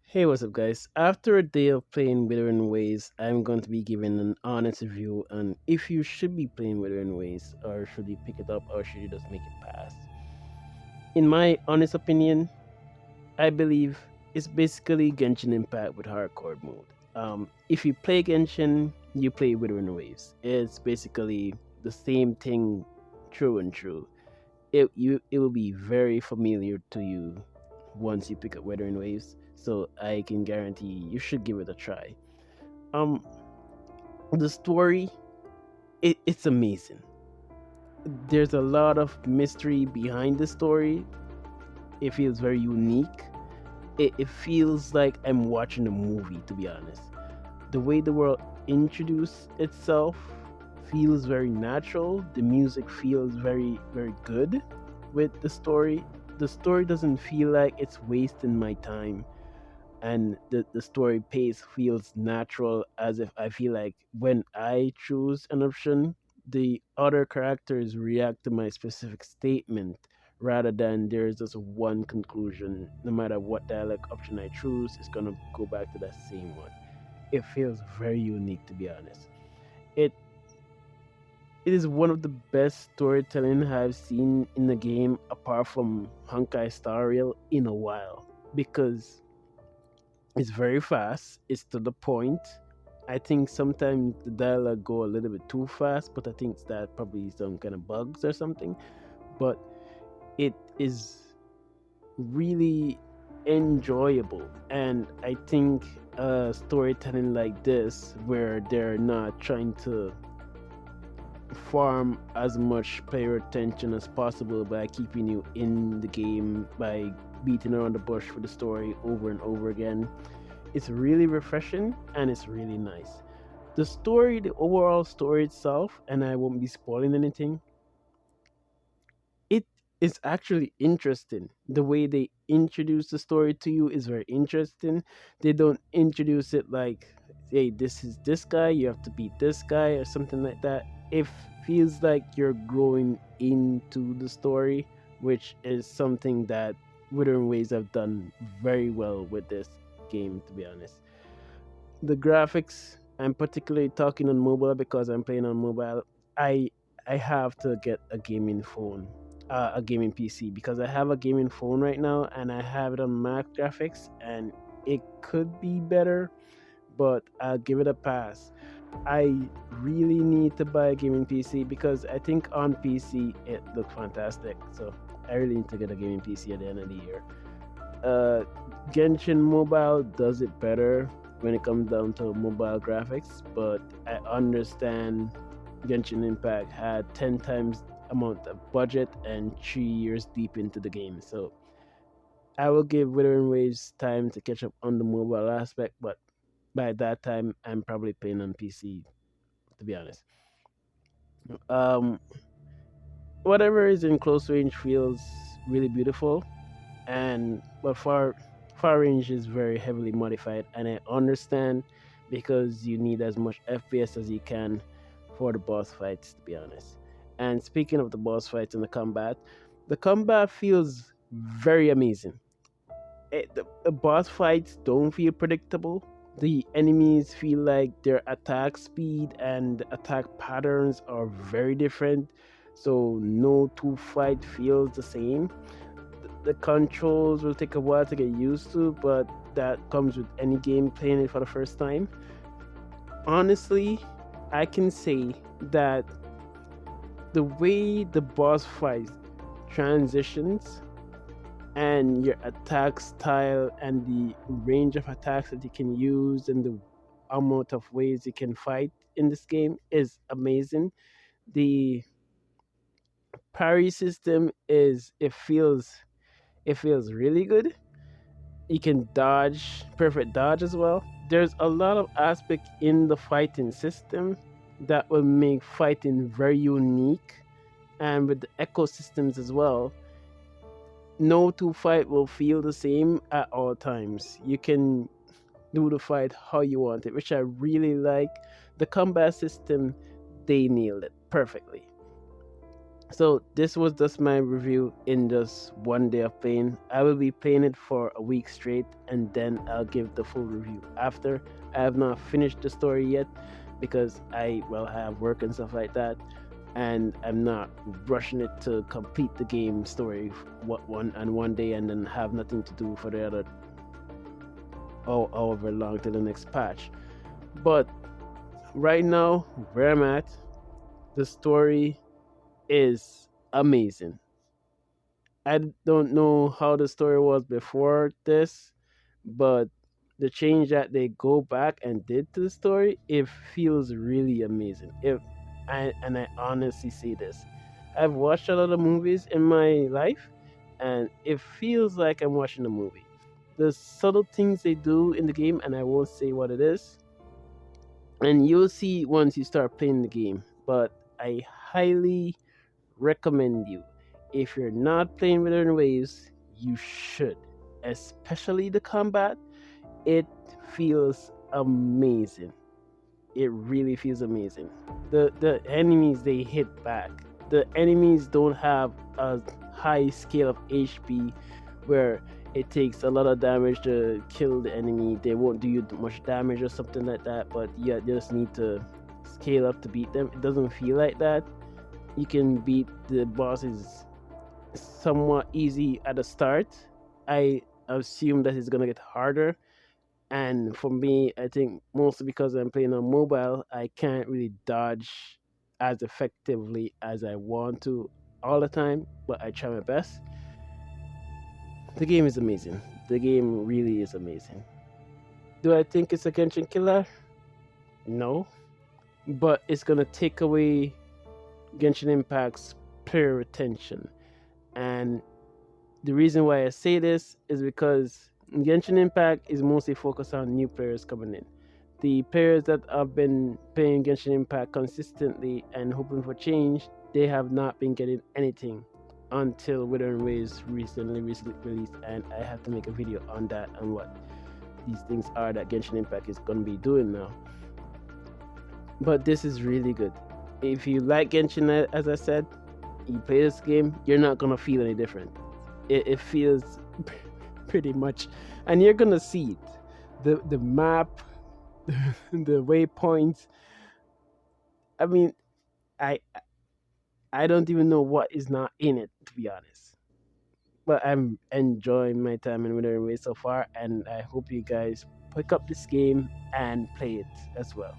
Hey, what's up, guys? After a day of playing Wuthering Ways, I'm going to be giving an honest review on if you should be playing Wuthering Ways, or should you pick it up, or should you just make it pass. In my honest opinion, I believe it's basically Genshin Impact with hardcore mode. If you play Genshin, you play Wuthering Waves. It's basically the same thing, true and true. It will be very familiar to you once you pick up Wuthering Waves. So I can guarantee you should give it a try. Um, the story, it's amazing. There's a lot of mystery behind the story. It feels very unique. It feels like I'm watching a movie, to be honest. The way the world introduces itself feels very natural. The music feels very good with the story. The story doesn't feel like it's wasting my time, and the story pace feels natural, as if I feel like when I choose an option, the other characters react to my specific statement rather than there's just one conclusion. No matter what dialect option I choose, it's gonna go back to that same one. It feels very unique, to be honest. It it is one of the best storytelling I've seen in the game, apart from Honkai Star Rail, in a while, because it's very fast. It's to the point. I think sometimes the dialogue go a little bit too fast, but I think that probably some kind of bugs or something. But it is really enjoyable, and I think storytelling like this, where they're not trying to farm as much player attention as possible by keeping you in the game by beating around the bush for the story over and over again. It's really refreshing and it's really nice. The story, the overall story itself, and I won't be spoiling anything, it is actually interesting. The way they introduce the story to you is very interesting. They don't introduce it like, hey, this is this guy, you have to beat this guy, or something like that. It feels like you're growing into the story, which is something that Wuthering Ways have done very well with this game, to be honest. The graphics, I'm particularly talking on mobile because I'm playing on mobile. I i have to get a gaming phone, a gaming PC, because I have a gaming phone right now and I have it on Mac graphics, and it could be better, but I'll give it a pass. I really need to buy a gaming PC because I think on PC it looks fantastic. So I really need to get a gaming PC at the end of the year. uh, Genshin Mobile does it better when it comes down to mobile graphics, but I understand Genshin Impact had 10 times amount of budget and 3 years deep into the game. So I will give Wuthering Waves time to catch up on the mobile aspect, but by that time I'm probably playing on PC, to be honest. Um, Whatever is in close range feels really beautiful, and but far range is very heavily modified, and I understand, because you need as much FPS as you can for the boss fights, to be honest. And speaking of the boss fights and the combat feels very amazing. The boss fights don't feel predictable. The enemies feel like their attack speed and attack patterns are very different, so no two fight feels the same. The controls will take a while to get used to, but that comes with any game playing it for the first time. Honestly, I can say that the way the boss fight transitions, and your attack style, and the range of attacks that you can use, and the amount of ways you can fight in this game is amazing. The parry system is, it feels really good. You can dodge, perfect dodge as well. There's a lot of aspect in the fighting system that will make fighting very unique, and with the ecosystems as well. No two fight will feel the same at all times. You can do the fight how you want it, which I really like. The combat system, they nailed it perfectly. So this was just my review in just one day of playing. I will be playing it for a week straight, and then I'll give the full review after. I have not finished the story yet because I well have work and stuff like that, and I'm not rushing it to complete the game story what one day and then have nothing to do for the other however long till the next patch. But right now, where I'm at, the story is amazing. I don't know how the story was before this, but the change that they go back and did to the story, it feels really amazing. I honestly see this. I've watched a lot of movies in my life, and it feels like I'm watching a movie. The subtle things they do in the game, and I won't say what it is, and you'll see once you start playing the game. But I highly recommend you. If you're not playing Withering Waves, you should. Especially the combat. It feels amazing. It really feels amazing. The enemies they hit back. The enemies don't have a high scale of HP where it takes a lot of damage to kill the enemy. They won't do you much damage or something like that, but you just need to scale up to beat them. It doesn't feel like that. You can beat the bosses somewhat easy at the start. I assume that it's gonna get harder. And for me, I think mostly because I'm playing on mobile, I can't really dodge as effectively as I want to all the time, but I try my best. The game is amazing. The game really is amazing. Do I think it's a Genshin killer? No. But it's gonna take away Genshin Impact's player retention. And the reason why I say this is because Genshin Impact is mostly focused on new players coming in. The players that have been playing Genshin Impact consistently and hoping for change, they have not been getting anything until Withering Waves recently released, and I have to make a video on that and what these things are that Genshin Impact is going to be doing now. But this is really good. If you like Genshin, as I said, you play this game, you're not going to feel any different. It feels pretty much, and you're gonna see it. The map, the waypoints. I mean, I I don't even know what is not in it, to be honest. But I'm enjoying my time in Winter Way so far, and I hope you guys pick up this game and play it as well.